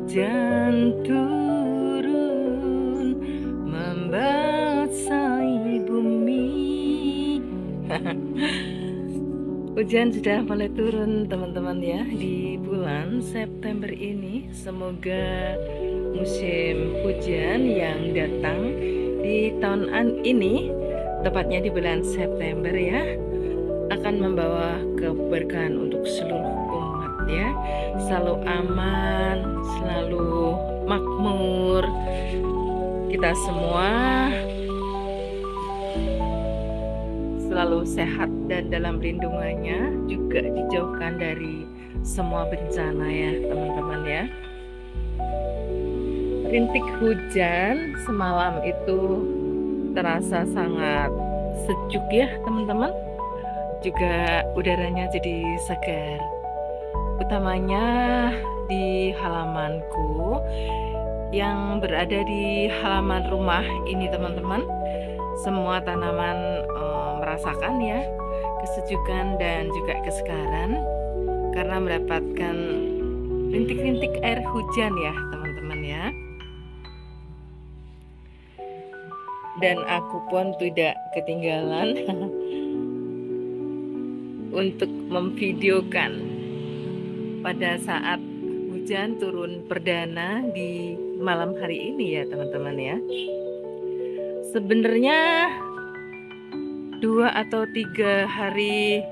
Hujan turun membasahi bumi. Hujan sudah mulai turun teman-teman ya di bulan September ini. Semoga musim hujan yang datang di tahun ini, tepatnya di bulan September ya, akan membawa keberkahan untuk seluruh umat ya. Selalu aman, selalu makmur. Kita semua selalu sehat dan dalam lindungannya, juga dijauhkan dari semua bencana ya teman-teman ya. Rintik hujan semalam itu terasa sangat sejuk ya teman-teman. Juga udaranya jadi segar, utamanya di halamanku yang berada di halaman rumah ini teman-teman. Semua tanaman merasakan ya kesejukan dan juga kesegaran karena mendapatkan rintik-rintik air hujan ya teman-teman ya. Dan aku pun tidak ketinggalan untuk memvideokan pada saat hujan turun perdana di malam hari ini ya teman-teman ya. Sebenarnya 2 atau 3 hari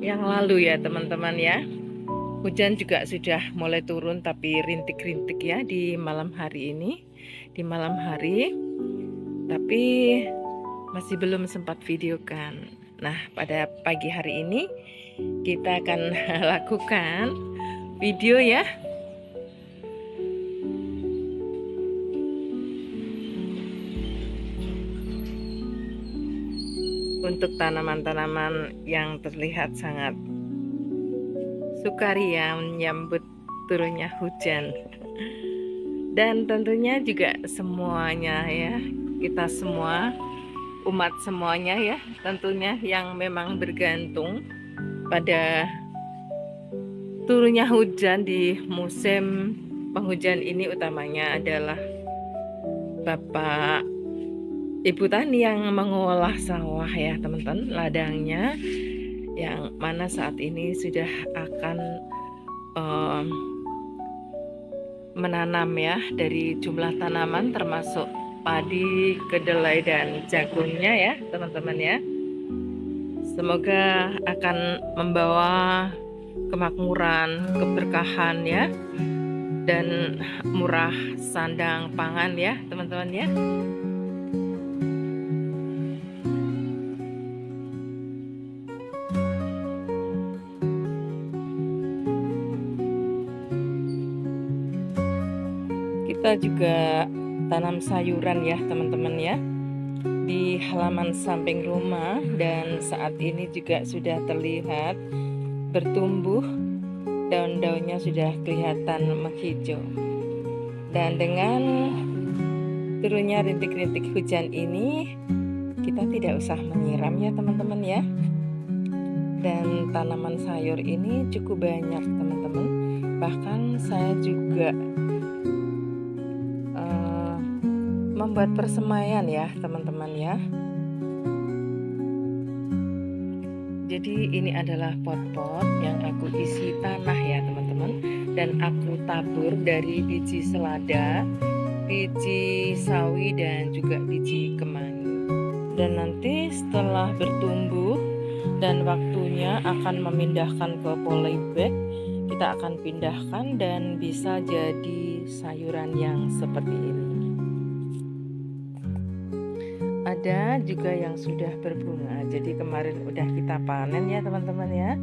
yang lalu ya teman-teman ya, hujan juga sudah mulai turun tapi rintik-rintik ya di malam hari ini, di malam hari, tapi masih belum sempat videokan. Nah pada pagi hari ini kita akan lakukan video ya. Untuk tanaman-tanaman yang terlihat sangat sukaria menyambut turunnya hujan. Dan tentunya juga semuanya ya, kita semua, umat semuanya ya, tentunya yang memang bergantung pada turunnya hujan di musim penghujan ini, utamanya adalah Bapak Ibu Tani yang mengolah sawah ya teman-teman, ladangnya yang mana saat ini sudah akan menanam ya dari jumlah tanaman termasuk padi, kedelai dan jagungnya ya teman-teman ya. Semoga akan membawa kemakmuran, keberkahan ya, dan murah sandang pangan ya teman-teman ya. Kita juga tanam sayuran ya teman-teman ya di halaman samping rumah, dan saat ini juga sudah terlihat bertumbuh, daun-daunnya sudah kelihatan menghijau. Dan dengan turunnya rintik-rintik hujan ini, kita tidak usah menyiram ya teman-teman ya. Dan tanaman sayur ini cukup banyak teman-teman, bahkan saya juga membuat persemaian ya teman-teman ya. Jadi ini adalah pot-pot yang aku isi tanah ya teman-teman, dan aku tabur dari biji selada, biji sawi dan juga biji kemangi. Dan nanti setelah bertumbuh dan waktunya akan memindahkan ke polybag, kita akan pindahkan dan bisa jadi sayuran yang seperti ini. Ada juga yang sudah berbunga, jadi kemarin udah kita panen ya teman-teman ya,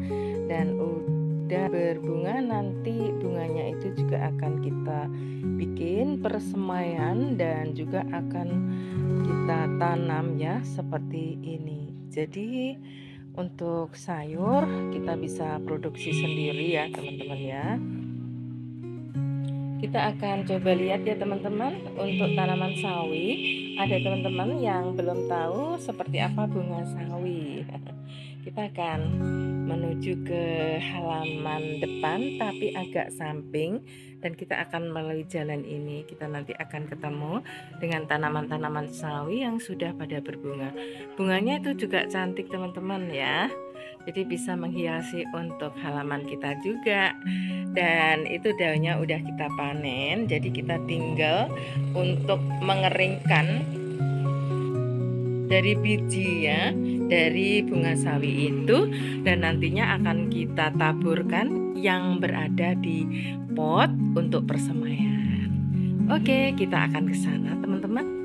dan udah berbunga. Nanti bunganya itu juga akan kita bikin persemaian dan juga akan kita tanam ya seperti ini. Jadi untuk sayur kita bisa produksi sendiri ya teman-teman ya. Kita akan coba lihat ya teman-teman untuk tanaman sawi. Ada teman-teman yang belum tahu seperti apa bunga sawi. Kita akan menuju ke halaman depan tapi agak samping, dan kita akan melalui jalan ini. Kita nanti akan ketemu dengan tanaman-tanaman sawi yang sudah pada berbunga. Bunganya itu juga cantik teman-teman ya. Jadi bisa menghiasi untuk halaman kita juga. Dan itu daunnya udah kita panen, jadi kita tinggal untuk mengeringkan dari biji ya, dari bunga sawi itu, dan nantinya akan kita taburkan yang berada di pot untuk persemaian. Oke, kita akan ke sana teman-teman.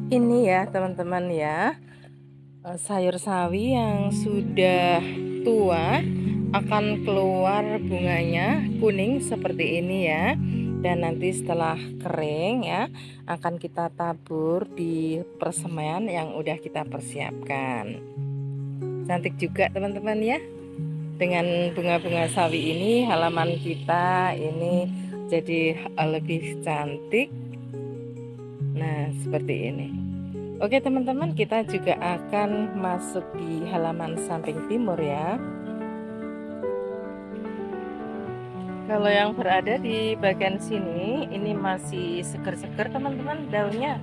Ini ya teman-teman ya, sayur sawi yang sudah tua akan keluar bunganya kuning seperti ini ya. Dan nanti setelah kering ya akan kita tabur di persemaian yang udah kita persiapkan. Cantik juga teman-teman ya. Dengan bunga-bunga sawi ini halaman kita ini jadi lebih cantik. Nah seperti ini. Oke teman-teman, kita juga akan masuk di halaman samping timur ya. Kalau yang berada di bagian sini ini masih seger-seger teman-teman daunnya.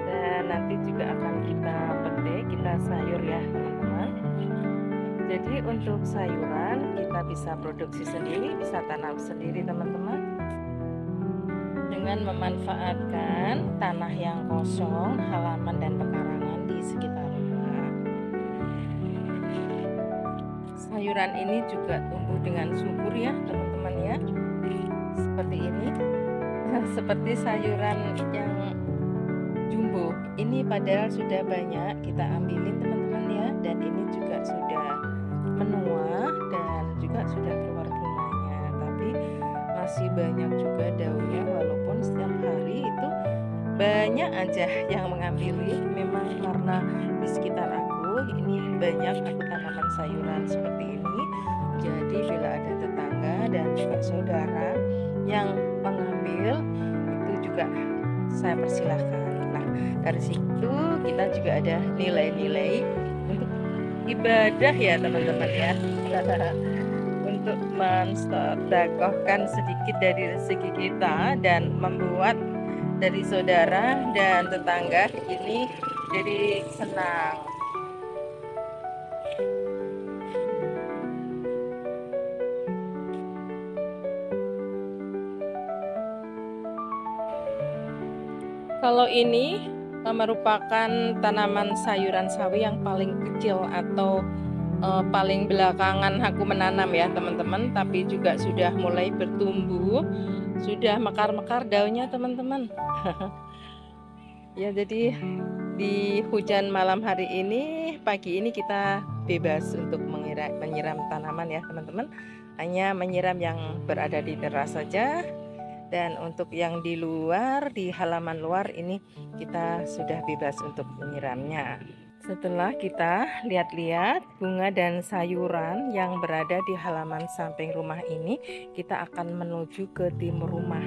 Dan nanti juga akan kita petik, kita sayur ya teman-teman. Jadi untuk sayuran kita bisa produksi sendiri, bisa tanam sendiri teman-teman, dengan memanfaatkan tanah yang kosong, halaman dan pekarangan di sekitar rumah. Sayuran ini juga tumbuh dengan subur ya teman-teman ya, seperti ini. Seperti sayuran yang jumbo ini padahal sudah banyak kita ambilin teman-teman ya, dan ini juga sudah menua dan juga sudah keluar bunganya, tapi masih banyak juga daunnya, walaupun setiap hari itu banyak aja yang mengambil. Memang karena di sekitar aku ini banyak aku tanaman sayuran seperti ini, jadi bila ada tetangga dan juga saudara yang mengambil itu juga saya persilahkan. Nah dari situ kita juga ada nilai-nilai untuk ibadah ya teman-teman ya. Untuk mensedekahkan sedikit dari rezeki kita dan membuat dari saudara dan tetangga ini jadi senang. Kalau ini merupakan tanaman sayuran sawi yang paling kecil atau paling belakangan aku menanam ya teman-teman, tapi juga sudah mulai bertumbuh, sudah mekar-mekar daunnya teman-teman. Ya jadi di hujan malam hari ini, pagi ini kita bebas untuk menyiram tanaman ya teman-teman, hanya menyiram yang berada di teras saja. Dan untuk yang di luar, di halaman luar ini kita sudah bebas untuk menyiramnya. Setelah kita lihat-lihat bunga dan sayuran yang berada di halaman samping rumah ini, kita akan menuju ke timur rumah.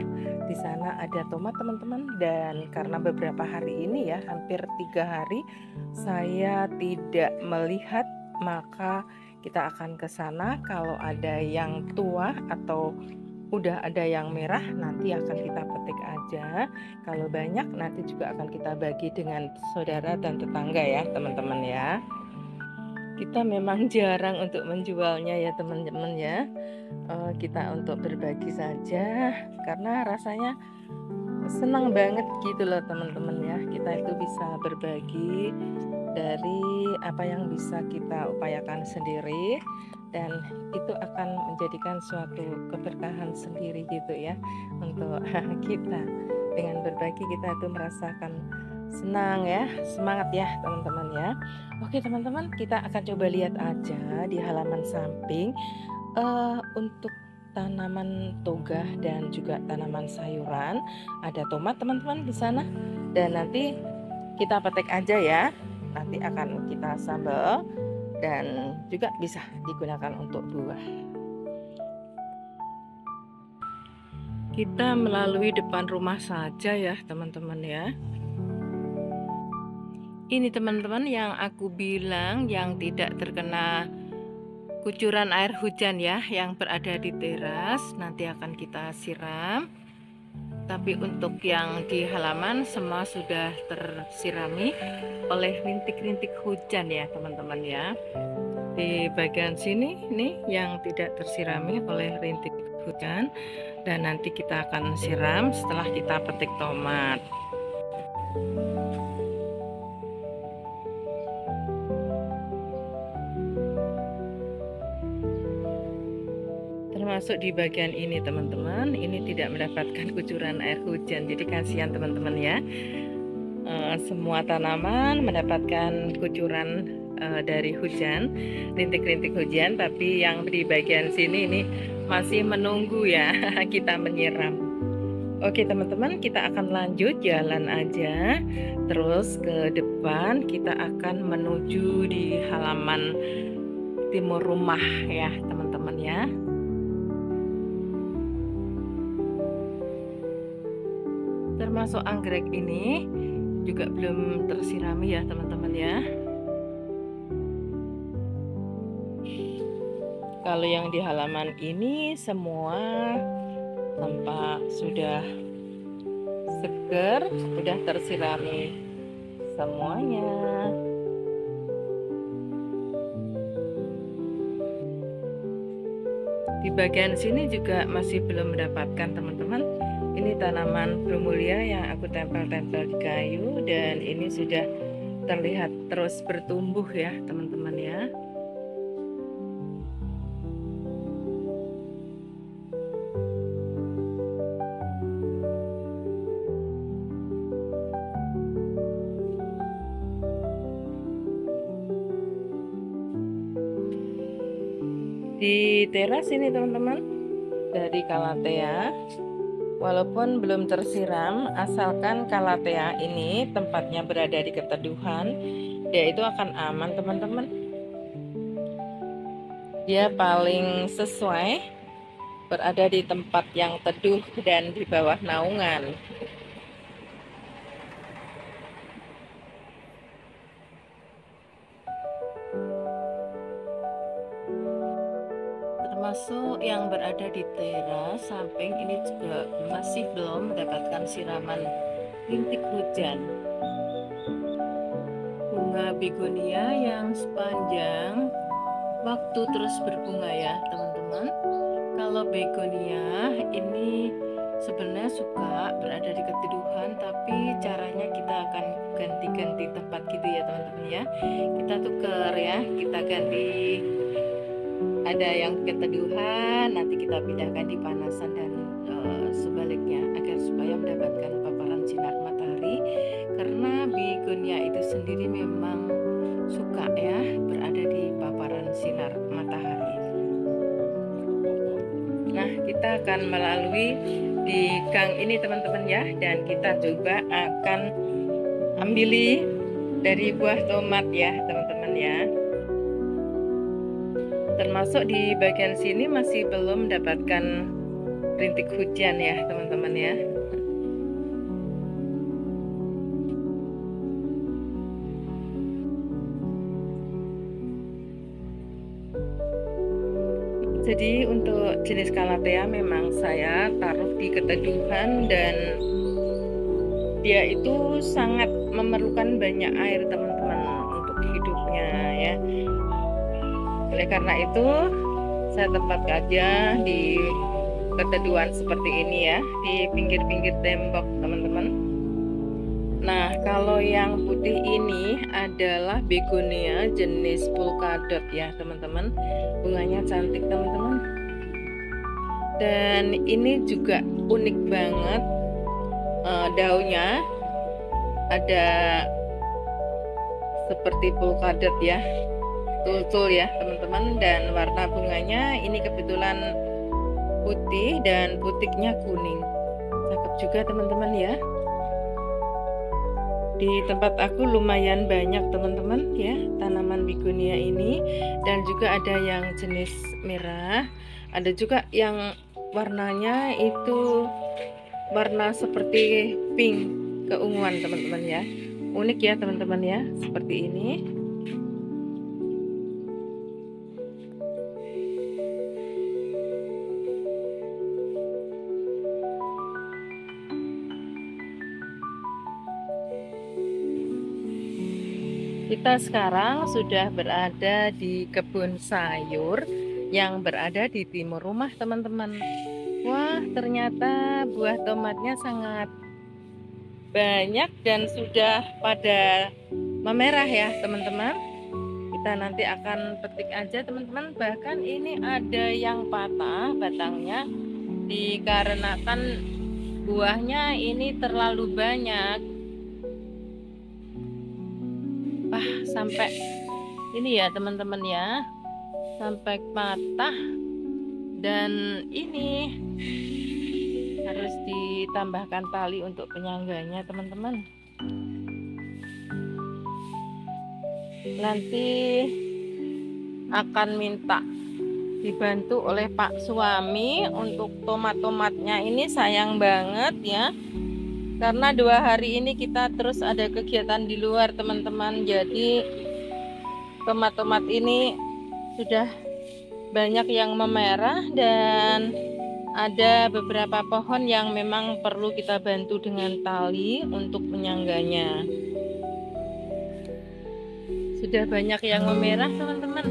Di sana ada tomat teman-teman, dan karena beberapa hari ini ya, hampir 3 hari saya tidak melihat, maka kita akan ke sana. Kalau ada yang tua atau udah ada yang merah, nanti akan kita petik aja. Kalau banyak nanti juga akan kita bagi dengan saudara dan tetangga ya teman-teman ya. Kita memang jarang untuk menjualnya ya teman-teman ya. Kita untuk berbagi saja karena rasanya senang banget gitu loh teman-teman ya. Kita itu bisa berbagi dari apa yang bisa kita upayakan sendiri, dan itu akan menjadikan suatu keberkahan sendiri gitu ya untuk kita. Dengan berbagi kita itu merasakan senang ya, semangat ya teman-teman ya. Oke teman-teman, kita akan coba lihat aja di halaman samping untuk tanaman toga dan juga tanaman sayuran. Ada tomat teman-teman di sana, dan nanti kita petik aja ya. Nanti akan kita sambal dan juga bisa digunakan untuk buah. Kita melalui depan rumah saja ya teman-teman ya. Ini teman-teman yang aku bilang yang tidak terkena kucuran air hujan ya, yang berada di teras, nanti akan kita siram. Tapi untuk yang di halaman semua sudah tersirami oleh rintik-rintik hujan ya teman-teman ya. Di bagian sini nih yang tidak tersirami oleh rintik hujan, dan nanti kita akan siram setelah kita petik tomat. Termasuk di bagian ini teman-teman, ini tidak mendapatkan kucuran air hujan, jadi kasihan teman-teman ya. Semua tanaman mendapatkan kucuran dari hujan, rintik-rintik hujan, tapi yang di bagian sini ini masih menunggu ya kita menyiram. Oke teman-teman, kita akan lanjut jalan aja terus ke depan. Kita akan menuju di halaman timur rumah ya teman-teman ya. Termasuk anggrek ini juga belum tersirami ya teman-teman ya. Kalau yang di halaman ini semua tampak sudah seger, sudah tersirami semuanya. Di bagian sini juga masih belum mendapatkan teman-teman. Ini tanaman bromelia yang aku tempel-tempel di kayu, dan ini sudah terlihat terus bertumbuh ya teman-teman ya. Di teras ini teman-teman, dari calathea, walaupun belum tersiram, asalkan calathea ini tempatnya berada di keteduhan, dia itu akan aman teman-teman. Dia paling sesuai berada di tempat yang teduh dan di bawah naungan. Termasuk yang berada di teras samping ini juga masih belum mendapatkan siraman rintik hujan. Bunga begonia yang sepanjang waktu terus berbunga ya teman-teman. Kalau begonia ini sebenarnya suka berada di keteduhan, tapi caranya kita akan ganti-ganti tempat gitu ya teman-teman ya. Kita tuker ya, kita ganti. Ada yang keteduhan, nanti kita pindahkan di panasan, dan sebaliknya, agar supaya mendapatkan paparan sinar matahari. Karena begonia itu sendiri memang suka ya berada di paparan sinar matahari. Nah, kita akan melalui di gang ini teman-teman ya, dan kita coba akan ambili dari buah tomat ya teman-teman ya. Termasuk di bagian sini masih belum mendapatkan rintik hujan ya teman-teman ya. Jadi untuk jenis Calathea memang saya taruh di keteduhan, dan dia itu sangat memerlukan banyak air teman-teman untuk hidupnya ya. Oleh karena itu saya tempatkan aja di keteduhan seperti ini ya, di pinggir-pinggir tembok teman-teman. Nah, kalau yang putih ini adalah begonia jenis polkadot ya teman-teman. Bunganya cantik teman-teman. Dan ini juga unik banget, daunnya ada seperti polkadot ya, tul-tul ya teman-teman. Dan warna bunganya ini kebetulan putih dan butiknya kuning. Cakep juga teman-teman ya. Di tempat aku lumayan banyak teman-teman ya tanaman begonia ini, dan juga ada yang jenis merah, ada juga yang warnanya itu warna seperti pink keunguan teman-teman ya. Unik ya teman-teman ya, seperti ini. Kita sekarang sudah berada di kebun sayur yang berada di timur rumah teman-teman. Wah, ternyata buah tomatnya sangat banyak dan sudah pada memerah ya teman-teman. Kita nanti akan petik aja teman-teman. Bahkan ini ada yang patah batangnya dikarenakan buahnya ini terlalu banyak. Sampai ini ya teman-teman ya, sampai patah, dan ini harus ditambahkan tali untuk penyangganya teman-teman. Nanti akan minta dibantu oleh Pak suami untuk tomat-tomatnya. Ini sayang banget ya, karena 2 hari ini kita terus ada kegiatan di luar teman-teman. Jadi tomat-tomat ini sudah banyak yang memerah, dan ada beberapa pohon yang memang perlu kita bantu dengan tali untuk menyangganya. Sudah banyak yang memerah teman-teman.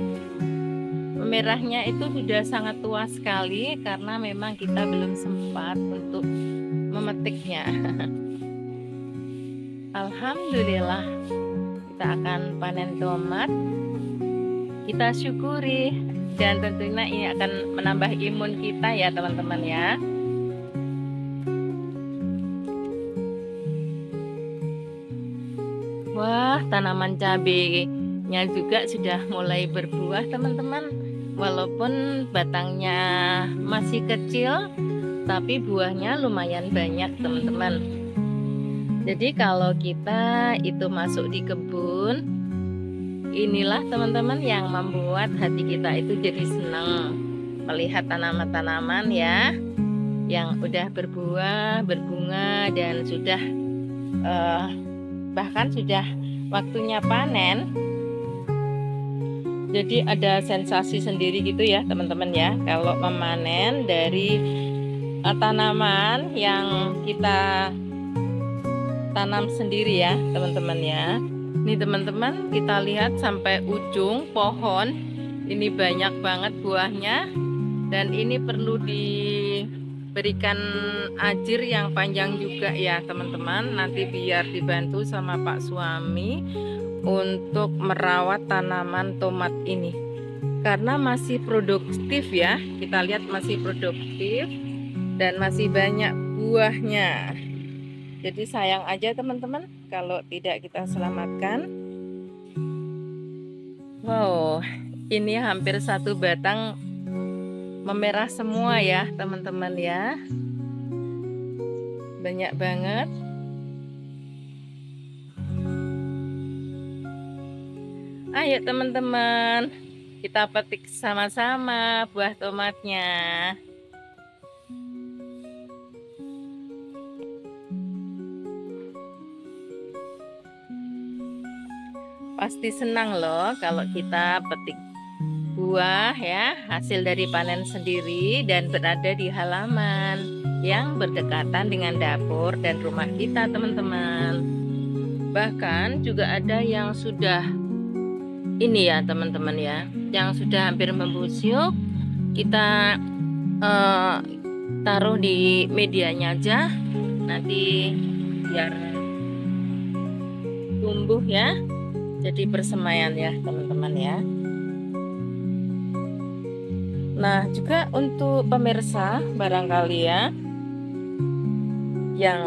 Memerahnya itu sudah sangat tua sekali karena memang kita belum sempat untuk memetiknya. Alhamdulillah, kita akan panen tomat. Kita syukuri, dan tentunya ini akan menambah imun kita ya teman-teman ya. Wah, tanaman cabenya juga sudah mulai berbuah teman-teman. Walaupun batangnya masih kecil, tapi buahnya lumayan banyak teman-teman. Jadi kalau kita itu masuk di kebun, inilah teman-teman yang membuat hati kita itu jadi senang melihat tanaman-tanaman ya yang udah berbuah, berbunga, dan sudah bahkan sudah waktunya panen. Jadi ada sensasi sendiri gitu ya teman-teman ya, kalau memanen dari tanaman yang kita tanam sendiri ya teman-teman ya. Nih teman-teman, kita lihat sampai ujung pohon ini banyak banget buahnya, dan ini perlu diberikan ajir yang panjang juga ya teman-teman. Nanti biar dibantu sama Pak suami untuk merawat tanaman tomat ini, karena masih produktif ya. Kita lihat masih produktif dan masih banyak buahnya. Jadi sayang aja teman-teman kalau tidak kita selamatkan. Wow, Ini hampir satu batang memerah semua ya teman-teman ya. Banyak banget. Ayo teman-teman, kita petik sama-sama buah tomatnya. Pasti senang loh kalau kita petik buah ya, hasil dari panen sendiri dan berada di halaman yang berdekatan dengan dapur dan rumah kita teman-teman. Bahkan juga ada yang sudah ini ya teman-teman ya, yang sudah hampir membusuk. Kita taruh di medianya aja, nanti biar tumbuh ya, jadi persemaian ya teman-teman ya. Nah juga untuk pemirsa barangkali ya yang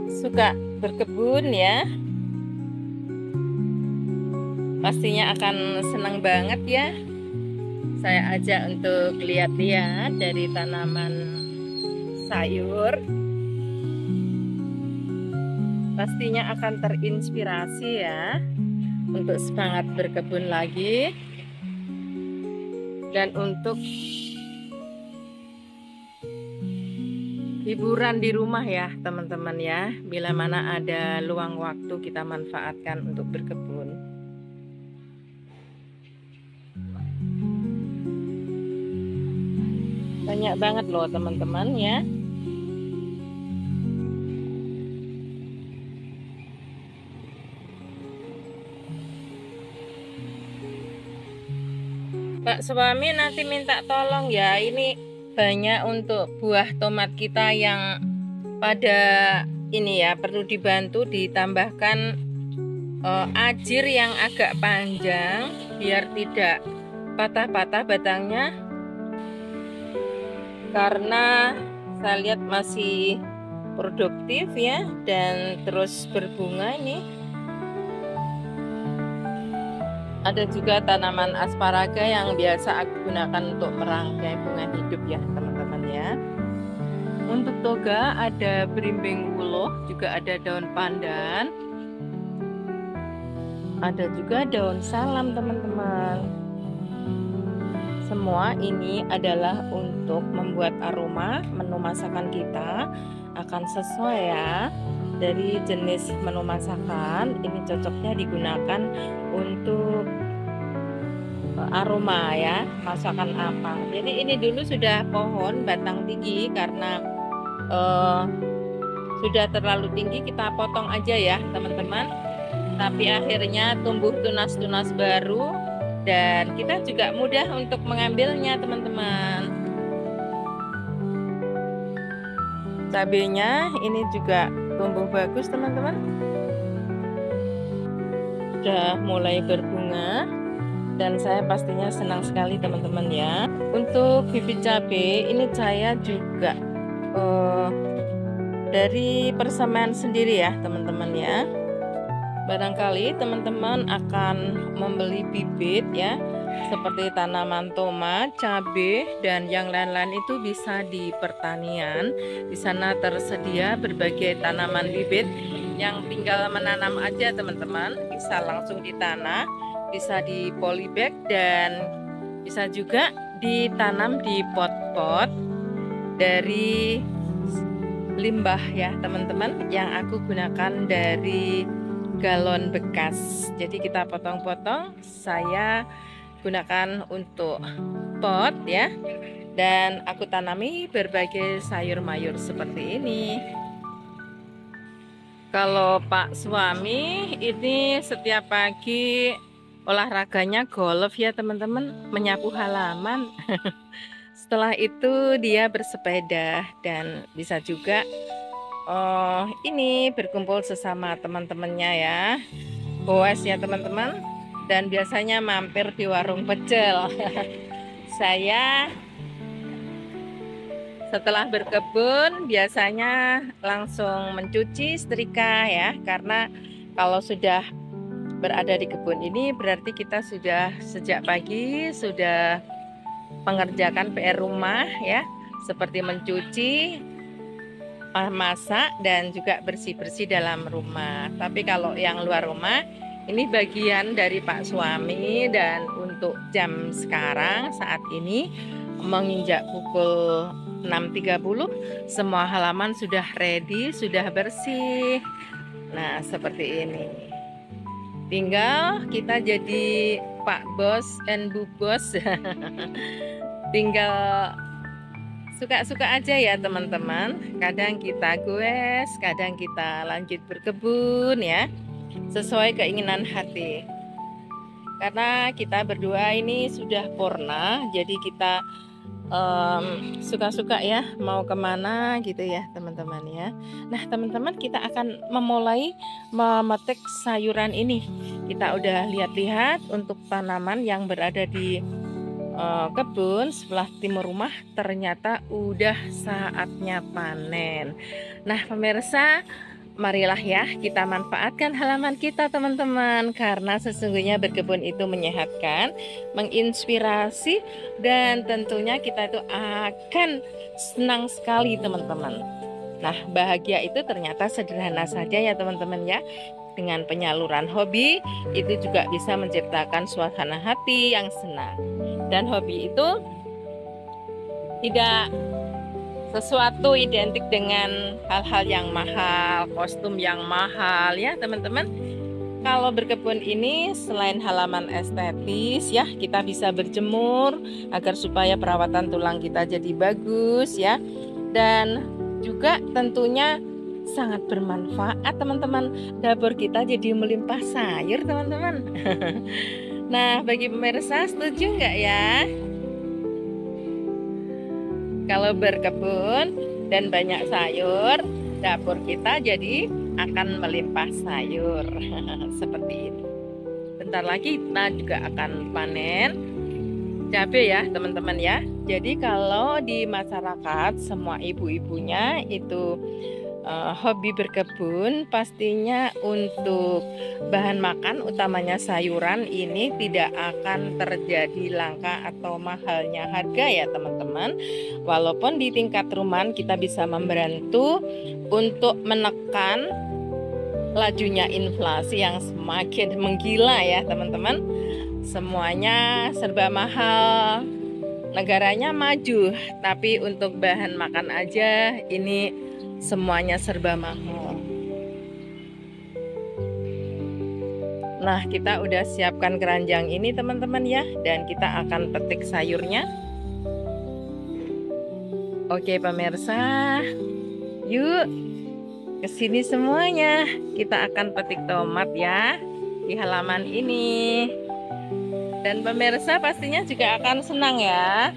suka berkebun ya, pastinya akan senang banget ya saya ajak untuk lihat-lihat dari tanaman sayur. Pastinya akan terinspirasi ya untuk semangat berkebun lagi dan untuk hiburan di rumah ya teman-teman ya. Bila mana ada luang waktu kita manfaatkan untuk berkebun. Banyak banget loh teman-teman ya. Pak suami nanti minta tolong ya, ini banyak untuk buah tomat kita yang pada ini ya, perlu dibantu ditambahkan ajir yang agak panjang biar tidak patah-patah batangnya, karena saya lihat masih produktif ya dan terus berbunga. Ini ada juga tanaman asparaga yang biasa aku gunakan untuk merangkai bunga hidup ya teman-teman ya. Untuk toga ada berimbing wuloh, juga ada daun pandan, ada juga daun salam teman-teman. Semua ini adalah untuk membuat aroma menu masakan kita akan sesuai ya. Dari jenis menu masakan ini cocoknya digunakan untuk aroma ya, masakan apa. Jadi ini dulu sudah pohon batang tinggi, karena sudah terlalu tinggi kita potong aja ya teman-teman. Tapi akhirnya tumbuh tunas-tunas baru dan kita juga mudah untuk mengambilnya teman-teman. Cabenya ini juga tumbuh bagus teman-teman, sudah mulai berbunga dan saya pastinya senang sekali teman-teman ya. Untuk bibit cabai ini saya juga dari persemaian sendiri ya teman-teman ya. Barangkali teman-teman akan membeli bibit ya, seperti tanaman tomat, cabai, dan yang lain-lain itu bisa di pertanian. Di sana tersedia berbagai tanaman bibit yang tinggal menanam aja teman-teman. Bisa langsung ditanam, bisa di polybag, dan bisa juga ditanam di pot-pot dari limbah ya teman-teman, yang aku gunakan dari galon bekas. Jadi kita potong-potong, saya gunakan untuk pot ya, dan aku tanami berbagai sayur mayur seperti ini. Kalau Pak suami ini setiap pagi olahraganya golf ya teman-teman, menyapu halaman. Setelah itu dia bersepeda dan bisa juga ini berkumpul sesama teman-temannya ya, goes ya teman-teman, dan biasanya mampir di warung pecel. Saya setelah berkebun biasanya langsung mencuci setrika ya, karena kalau sudah berada di kebun ini berarti kita sudah sejak pagi sudah mengerjakan PR rumah ya, seperti mencuci, masak, dan juga bersih-bersih dalam rumah. Tapi kalau yang luar rumah, ini bagian dari Pak suami, dan untuk jam sekarang saat ini menginjak pukul 6.30, semua halaman sudah ready, sudah bersih. Nah, seperti ini. Tinggal kita jadi Pak Bos dan Bu Bos. Tinggal suka-suka aja ya teman-teman. Kadang kita goes, kadang kita lanjut berkebun ya, sesuai keinginan hati. Karena kita berdua ini sudah purna, jadi kita suka-suka ya mau kemana gitu ya teman-teman ya. Nah teman-teman, kita akan memulai memetik sayuran ini. Kita udah lihat-lihat untuk tanaman yang berada di kebun sebelah timur rumah, ternyata udah saatnya panen. Nah pemirsa, marilah ya kita manfaatkan halaman kita teman-teman, karena sesungguhnya berkebun itu menyehatkan, menginspirasi, dan tentunya kita itu akan senang sekali teman-teman. Nah bahagia itu ternyata sederhana saja ya teman-teman ya. Dengan penyaluran hobi itu juga bisa menciptakan suasana hati yang senang. Dan hobi itu tidak sesuatu identik dengan hal-hal yang mahal, kostum yang mahal ya teman-teman. Kalau berkebun ini selain halaman estetis ya, kita bisa berjemur agar supaya perawatan tulang kita jadi bagus ya. Dan juga tentunya sangat bermanfaat teman-teman. Dapur kita jadi melimpah sayur teman-teman. Nah bagi pemirsa, setuju nggak ya? Kalau berkebun dan banyak sayur, dapur kita jadi akan melimpah sayur. Seperti itu. Bentar lagi kita juga akan panen cabai ya teman-teman ya. Jadi kalau di masyarakat semua ibu-ibunya itu hobi berkebun, pastinya untuk bahan makan utamanya sayuran ini tidak akan terjadi langka atau mahalnya harga ya teman-teman. Walaupun di tingkat rumahan kita bisa membantu untuk menekan lajunya inflasi yang semakin menggila ya teman-teman. Semuanya serba mahal, negaranya maju, tapi untuk bahan makan aja ini semuanya serba mahal. Nah kita udah siapkan keranjang ini teman-teman ya, dan kita akan petik sayurnya. Oke pemirsa, yuk kesini semuanya. Kita akan petik tomat ya di halaman ini. Dan pemirsa pastinya juga akan senang ya.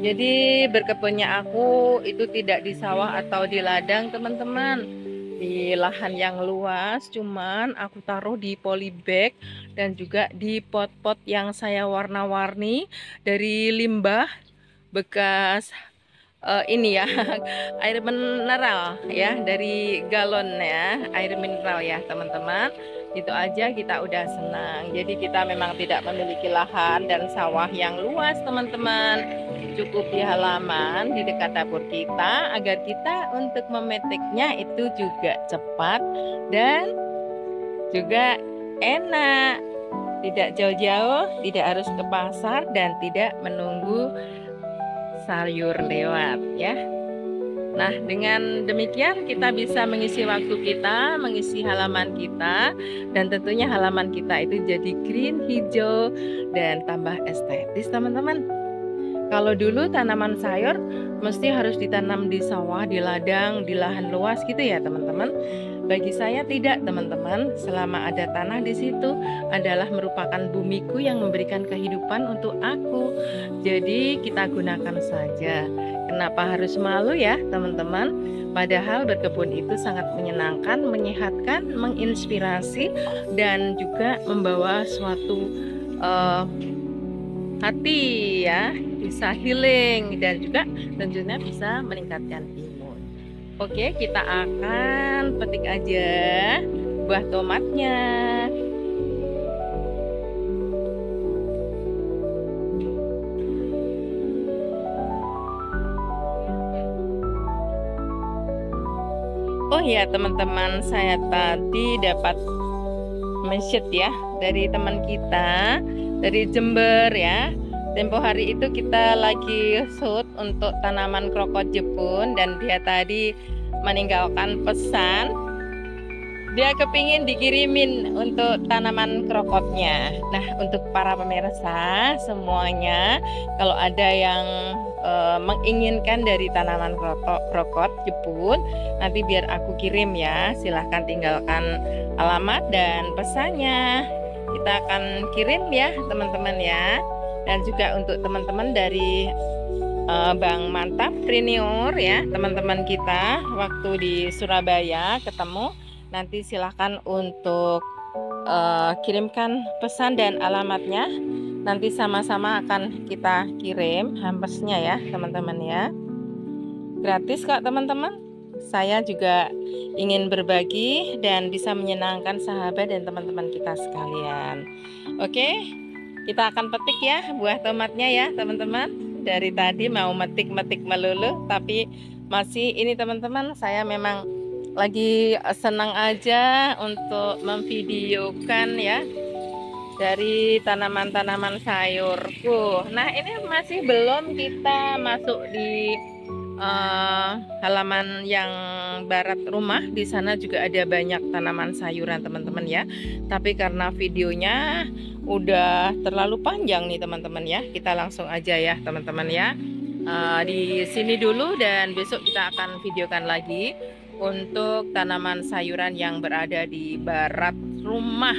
Jadi berkebunnya aku itu tidak di sawah atau di ladang teman-teman, di lahan yang luas, cuman aku taruh di polybag dan juga di pot-pot yang saya warna-warni dari limbah bekas ini ya, air mineral ya, dari galon ya, air mineral ya teman-teman. Itu aja kita udah senang. Jadi kita memang tidak memiliki lahan dan sawah yang luas teman-teman, cukup di halaman di dekat dapur kita, agar kita untuk memetiknya itu juga cepat dan juga enak, tidak jauh-jauh, tidak harus ke pasar, dan tidak menunggu sayur lewat ya. Nah dengan demikian kita bisa mengisi waktu kita, mengisi halaman kita, dan tentunya halaman kita itu jadi green, hijau, dan tambah estetis teman-teman. Kalau dulu tanaman sayur mesti harus ditanam di sawah, di ladang, di lahan luas gitu ya teman-teman. Bagi saya tidak teman-teman, selama ada tanah di situ adalah merupakan bumiku yang memberikan kehidupan untuk aku. Jadi kita gunakan saja. Kenapa harus malu ya teman-teman? Padahal berkebun itu sangat menyenangkan, menyehatkan, menginspirasi, dan juga membawa suatu hati ya, bisa healing, dan juga tentunya bisa meningkatkan imun. Oke, kita akan petik aja buah tomatnya. Oh ya teman-teman, saya tadi dapat message ya dari teman kita dari Jember ya. Tempo hari itu kita lagi shoot untuk tanaman krokot Jepun dan dia tadi meninggalkan pesan. Dia kepingin dikirimin untuk tanaman krokotnya. Nah, untuk para pemirsa semuanya, kalau ada yang menginginkan dari tanaman krokot Jepun, nanti biar aku kirim ya. Silahkan tinggalkan alamat dan pesannya. Kita akan kirim ya, teman-teman ya. Dan juga untuk teman-teman dari Bang Mantap Triniur ya, teman-teman kita waktu di Surabaya ketemu. Nanti silahkan untuk kirimkan pesan dan alamatnya. Nanti sama-sama akan kita kirim hampasnya ya teman-teman ya. Gratis kok teman-teman. Saya juga ingin berbagi dan bisa menyenangkan sahabat dan teman-teman kita sekalian. Oke, kita akan petik ya buah tomatnya ya teman-teman. Dari tadi mau metik-metik melulu, tapi masih ini teman-teman, saya memang lagi senang aja untuk memvideokan ya dari tanaman-tanaman sayurku. Nah, ini masih belum kita masuk di halaman yang barat rumah. Di sana juga ada banyak tanaman sayuran teman-teman ya. Tapi karena videonya udah terlalu panjang nih teman-teman ya, kita langsung aja ya teman-teman ya. Di sini dulu dan besok kita akan videokan lagi untuk tanaman sayuran yang berada di barat rumah.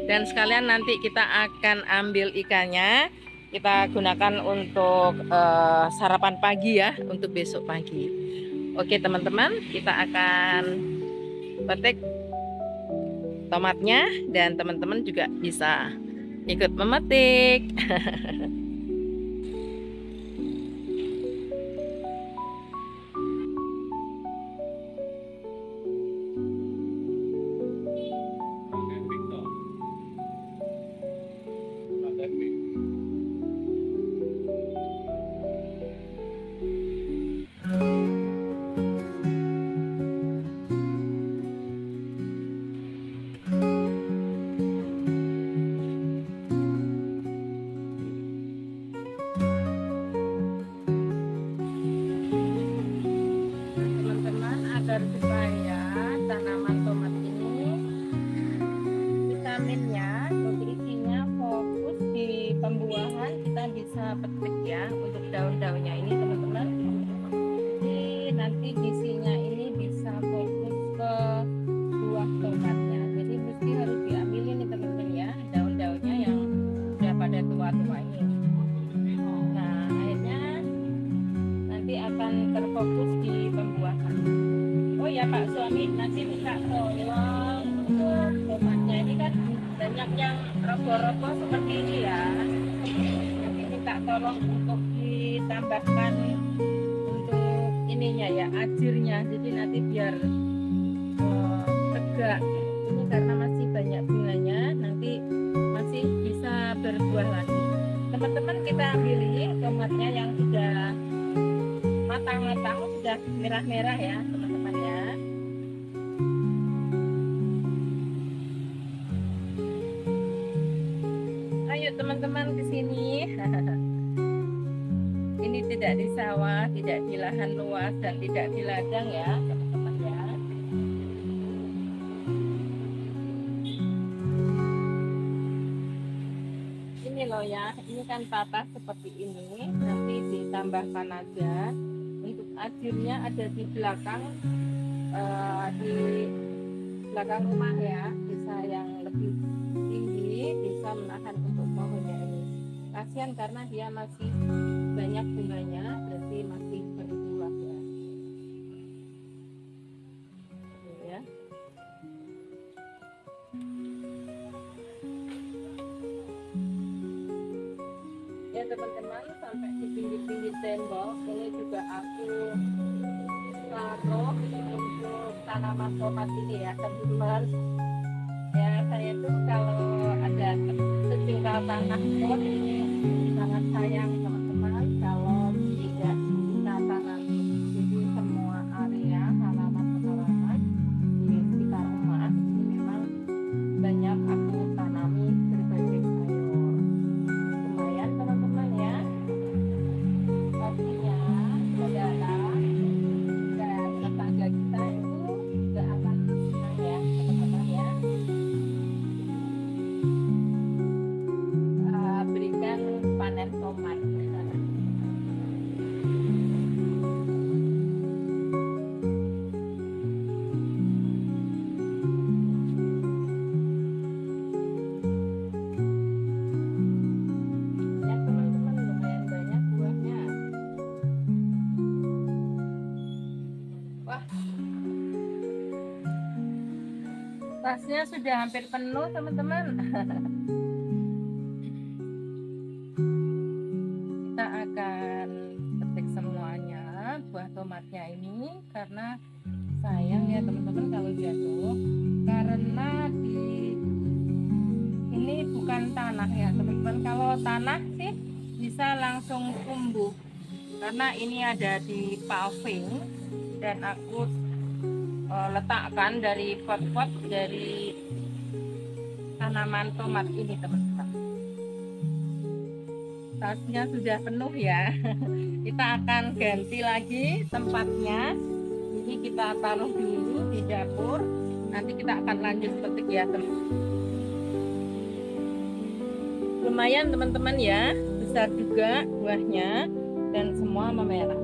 Dan sekalian nanti kita akan ambil ikannya, kita gunakan untuk sarapan pagi ya, untuk besok pagi. Oke teman-teman, kita akan petik tomatnya dan teman-teman juga bisa ikut memetik. Supaya tanaman tomat ini vitaminnya, nutrisinya fokus di pembuahan, kita bisa petik ya untuk daun-daunnya ini teman-teman. Jadi nanti gizinya ini bisa fokus ke buah tomatnya. Jadi mesti harus diambil ini teman-teman ya, daun-daunnya yang sudah pada tua-tua ini. Nah akhirnya nanti akan terfokus di pembuahan. Oh ya Pak Suami, nanti minta tolong untuk tomatnya ini kan banyak yang roboh-roboh seperti ini ya. Nanti minta tolong untuk ditambahkan untuk ininya ya, ajirnya. Jadi nanti biar tegak. Ini karena masih banyak bunganya, nanti masih bisa berbuah lagi. Teman-teman kita ambil ini tomatnya yang sudah matang-matang, sudah merah-merah ya teman-teman ya. Ayo teman-teman ke sini. Ini tidak di sawah, tidak di lahan luas dan tidak di ladang ya teman-teman ya. Ini loh ya, ini kan patah seperti ini, nanti ditambahkan aja. Untuk ajirnya ada di belakang rumah ya, bisa yang lebih tinggi, bisa menahan untuk pohonnya ini. Kasihan karena dia masih banyak bunganya, berarti masih berbuah ya. Ya. Ya teman-teman, sampai di pinggir-pinggir tembok ini juga aku taruh untuk tanaman tomat ini ya teman-teman. Ya saya tuh kalau ada sejengkal tanah pun ini sangat sayang teman-teman kalau tidak kita tanam. Jadi semua area halaman tasnya sudah hampir penuh teman-teman. Kita akan petik semuanya buah tomatnya ini, karena sayang ya teman-teman kalau jatuh, karena ini bukan tanah ya teman-teman. Kalau tanah sih bisa langsung tumbuh, karena ini ada di paving dan aku letakkan dari pot-pot dari tanaman tomat ini teman-teman. Tasnya sudah penuh ya. Kita akan ganti lagi tempatnya. Ini kita taruh dulu di dapur, nanti kita akan lanjut petik ya teman-teman. Lumayan teman-teman ya, besar juga buahnya dan semua memerah.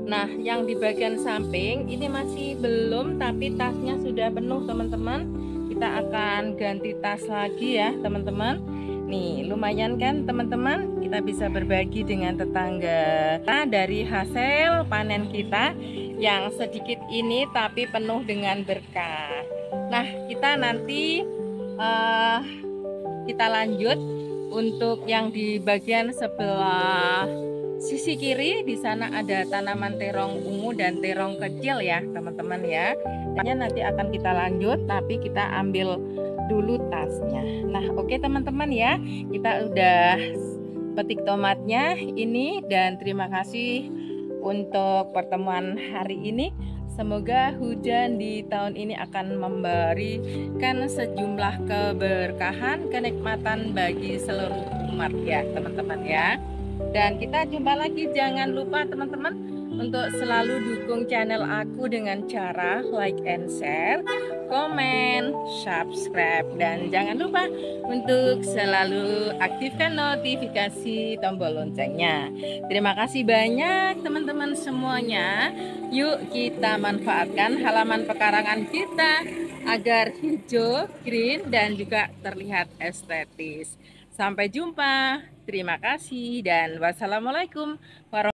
Nah, yang di bagian samping ini masih belum, tapi tasnya sudah penuh teman-teman. Kita akan ganti tas lagi ya teman-teman. Nih, lumayan kan teman-teman? Kita bisa berbagi dengan tetangga. Nah, dari hasil panen kita yang sedikit ini tapi penuh dengan berkah. Nah, kita nanti kita lanjut untuk yang di bagian sebelah sisi kiri. Di sana ada tanaman terong ungu dan terong kecil ya teman-teman ya. Nanti akan kita lanjut, tapi kita ambil dulu tasnya. Nah, oke teman-teman ya, kita udah petik tomatnya ini, dan terima kasih untuk pertemuan hari ini. Semoga hujan di tahun ini akan memberikan sejumlah keberkahan, kenikmatan bagi seluruh umat ya teman-teman ya. Dan kita jumpa lagi. Jangan lupa teman-teman untuk selalu dukung channel aku dengan cara like and share, komen, subscribe, dan jangan lupa untuk selalu aktifkan notifikasi tombol loncengnya. Terima kasih banyak teman-teman semuanya. Yuk kita manfaatkan halaman pekarangan kita agar hijau, green, dan juga terlihat estetis. Sampai jumpa. Terima kasih dan wassalamualaikum warahmatullahi wabarakatuh.